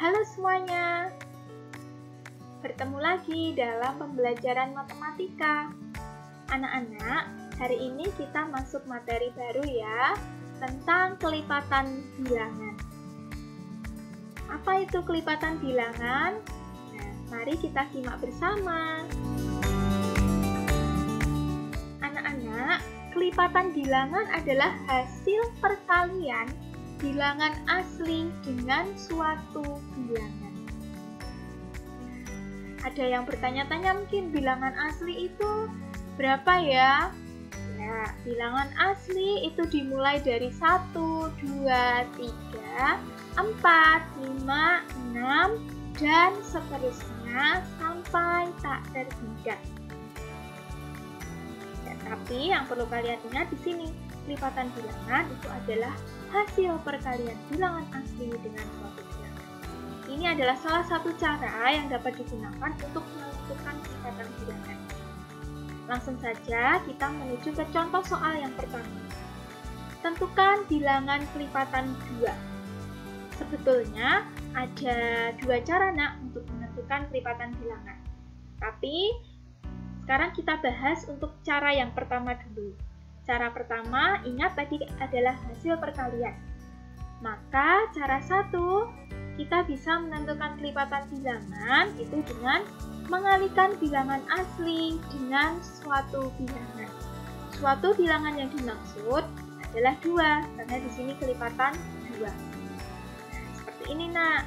Halo semuanya, bertemu lagi dalam pembelajaran matematika. Anak-anak, hari ini kita masuk materi baru ya, tentang kelipatan bilangan. Apa itu kelipatan bilangan? Nah, mari kita simak bersama. Anak-anak, kelipatan bilangan adalah hasil perkalian bilangan asli dengan suatu bilangan. Ada yang bertanya-tanya mungkin bilangan asli itu berapa ya? Ya, bilangan asli itu dimulai dari 1, 2, 3, 4, 5, 6, dan seterusnya sampai tak terhingga. Ya, tapi yang perlu kalian ingat di sini, kelipatan bilangan itu adalah hasil perkalian bilangan asli dengan suatu bilangan. Ini adalah salah satu cara yang dapat digunakan untuk menentukan kelipatan bilangan. Langsung saja kita menuju ke contoh soal yang pertama. Tentukan bilangan kelipatan 2. Sebetulnya ada dua cara untuk menentukan kelipatan bilangan. Tapi sekarang kita bahas untuk cara yang pertama dulu. Cara pertama, ingat tadi adalah hasil perkalian. Maka cara 1, kita bisa menentukan kelipatan bilangan itu dengan mengalikan bilangan asli dengan suatu bilangan. Suatu bilangan yang dimaksud adalah 2, karena di sini kelipatan 2. Nah, seperti ini nak.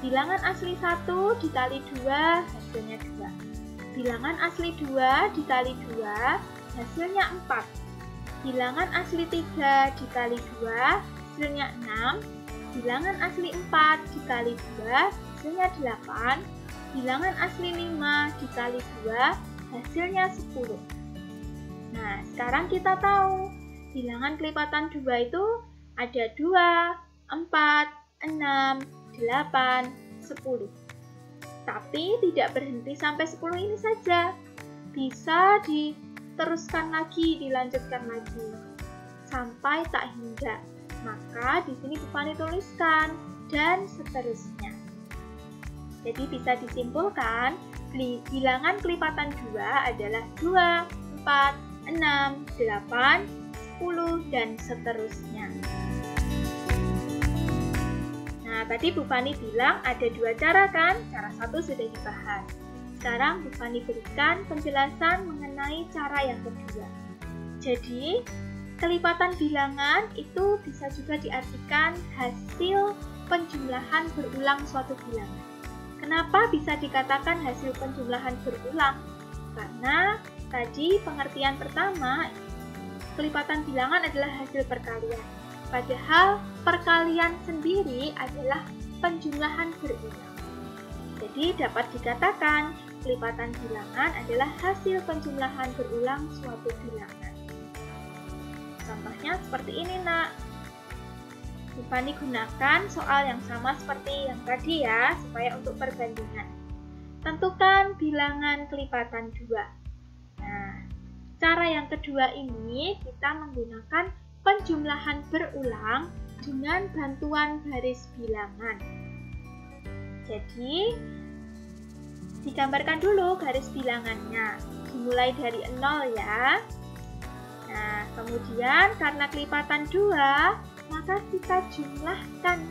Bilangan asli 1 dikali 2 hasilnya 2. Bilangan asli 2 dikali 2 hasilnya 4. Bilangan asli 3 dikali 2 hasilnya 6. Bilangan asli 4 dikali 2 hasilnya 8. Bilangan asli 5 dikali 2 hasilnya 10. Nah, sekarang kita tahu bilangan kelipatan 2 itu ada 2, 4, 6, 8, 10. Tapi tidak berhenti sampai 10 ini saja. Bisa diteruskan lagi, dilanjutkan lagi sampai tak hingga. Maka di sini Bu Fani tuliskan dan seterusnya. Jadi bisa disimpulkan bilangan kelipatan 2 adalah 2, 4, 6, 8, 10 dan seterusnya. Nah, tadi Bu Fani bilang ada dua cara kan? Cara 1 sudah dibahas. Sekarang Bu Fani berikan penjelasan mengenai cara yang kedua. Jadi, kelipatan bilangan itu bisa juga diartikan hasil penjumlahan berulang suatu bilangan. Kenapa bisa dikatakan hasil penjumlahan berulang? Karena tadi pengertian pertama, kelipatan bilangan adalah hasil perkalian. Padahal perkalian sendiri adalah penjumlahan berulang. Jadi dapat dikatakan kelipatan bilangan adalah hasil penjumlahan berulang suatu bilangan. Contohnya seperti ini nak. Bu Fani gunakan soal yang sama seperti yang tadi ya, supaya untuk perbandingan. Tentukan bilangan kelipatan 2. Nah, cara yang kedua ini kita menggunakan penjumlahan berulang dengan bantuan baris bilangan. Jadi, digambarkan dulu garis bilangannya. Dimulai dari 0 ya. Nah, kemudian karena kelipatan 2, maka kita jumlahkan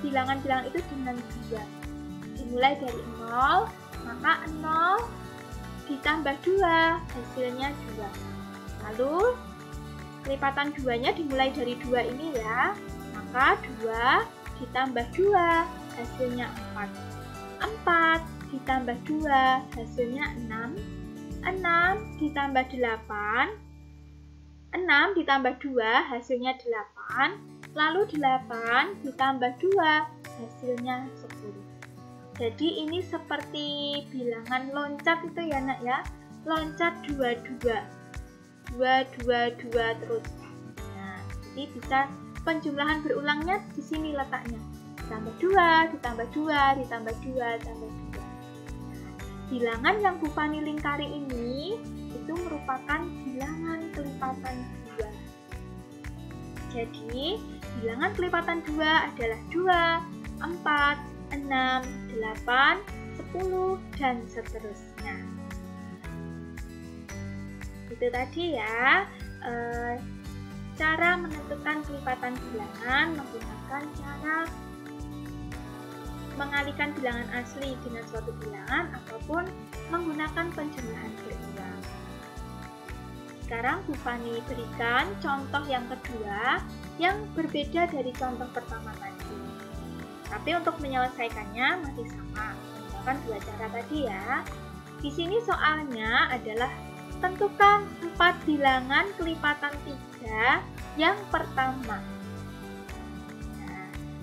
bilangan-bilangan itu dengan 2. Dimulai dari 0, maka 0 ditambah 2, hasilnya 2. Lalu, kelipatan 2-nya dimulai dari 2 ini ya, maka 2 ditambah 2, hasilnya 4. 4 ditambah 2, hasilnya 6. 6 ditambah 8, 6 ditambah 2, hasilnya 8. Lalu 8 ditambah 2, hasilnya 10. Jadi ini seperti bilangan loncat itu ya nak ya. Loncat 2, 2. 2, 2, 2 terus. Nah, jadi bisa penjumlahan berulangnya di sini letaknya. Ditambah 2, ditambah 2, ditambah 2, ditambah 2. Bilangan yang Bu Fani lingkari ini itu merupakan bilangan kelipatan 2. Jadi, bilangan kelipatan 2 adalah 2, 4, 6, 8, 10, dan seterusnya. Itu tadi ya, cara menentukan kelipatan bilangan menggunakan cara mengalihkan bilangan asli dengan suatu bilangan ataupun menggunakan penjumlahan berulang. Sekarang Bu Fani berikan contoh yang kedua yang berbeda dari contoh pertama tadi. Tapi untuk menyelesaikannya masih sama, menggunakan dua cara tadi ya. Di sini soalnya adalah tentukan 4 bilangan kelipatan 3 yang pertama.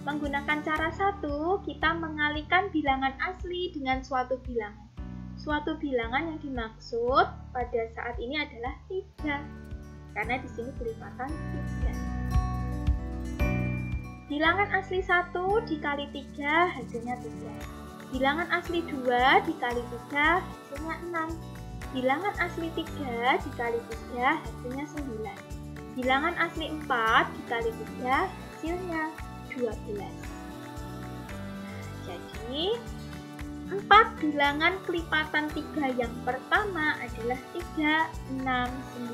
Menggunakan cara 1, kita mengalihkan bilangan asli dengan suatu bilangan. Suatu bilangan yang dimaksud pada saat ini adalah 3, karena di sini kelipatan 3. Bilangan asli 1 dikali 3 hasilnya 3. Bilangan asli 2 dikali 3 hasilnya 6. Bilangan asli 3 dikali 3 hasilnya 9. Bilangan asli 4 dikali 3 hasilnya 12. Jadi, 4 bilangan kelipatan 3 yang pertama adalah 3, 6,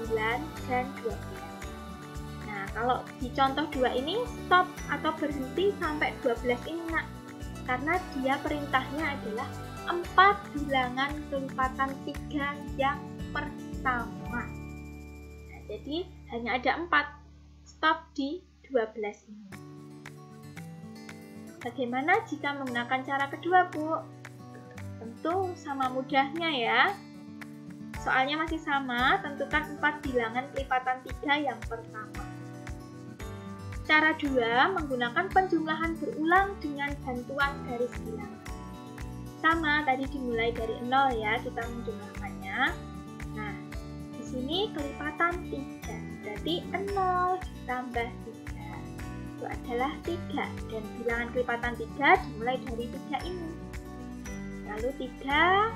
9, dan 12. Nah, kalau di contoh 2 ini stop atau berhenti sampai 12 ini, Nak. Karena dia perintahnya adalah 4 bilangan kelipatan 3 yang pertama. Nah, jadi, hanya ada 4. Stop di 12 ini. Bagaimana jika menggunakan cara kedua, Bu? Tentu sama mudahnya ya. Soalnya masih sama, tentukan 4 bilangan kelipatan 3 yang pertama. Cara 2, menggunakan penjumlahan berulang dengan bantuan garis bilangan. Sama, tadi dimulai dari 0 ya, kita menjumlahkannya. Nah, di sini kelipatan 3, berarti 0 ditambah 3. Itu adalah 3, dan bilangan kelipatan 3 dimulai dari 3 ini. Lalu 3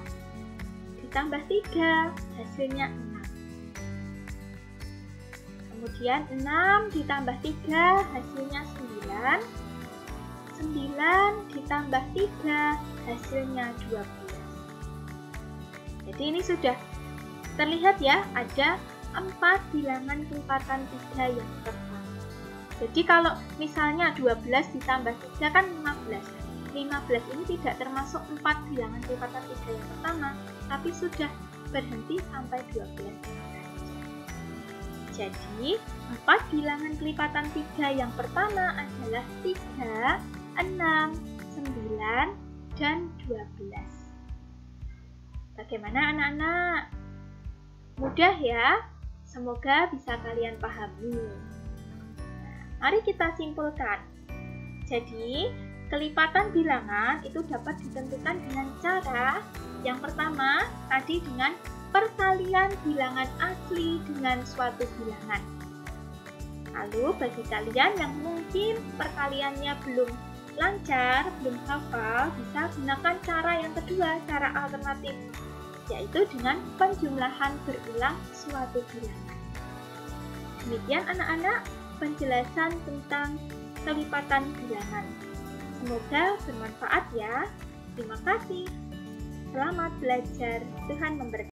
ditambah 3 hasilnya 6. Kemudian 6 ditambah 3 hasilnya 9. 9 ditambah 3 hasilnya 12. Jadi ini sudah terlihat ya, ada 4 bilangan kelipatan 3 yang pertama. Jadi kalau misalnya 12 ditambah 3 kan 15. 15 ini tidak termasuk 4 bilangan kelipatan 3 yang pertama, tapi sudah berhenti sampai 12. Jadi, 4 bilangan kelipatan 3 yang pertama adalah 3, 6, 9, dan 12. Bagaimana anak-anak? Mudah ya? Semoga bisa kalian pahami. Mari kita simpulkan. Jadi, kelipatan bilangan itu dapat ditentukan dengan cara yang pertama, tadi dengan perkalian bilangan asli dengan suatu bilangan. Lalu, bagi kalian yang mungkin perkaliannya belum lancar, belum hafal, bisa gunakan cara yang kedua, cara alternatif, yaitu dengan penjumlahan berulang suatu bilangan. Demikian anak-anak, penjelasan tentang kelipatan bilangan. Semoga bermanfaat ya. Terima kasih. Selamat belajar. Tuhan memberkati.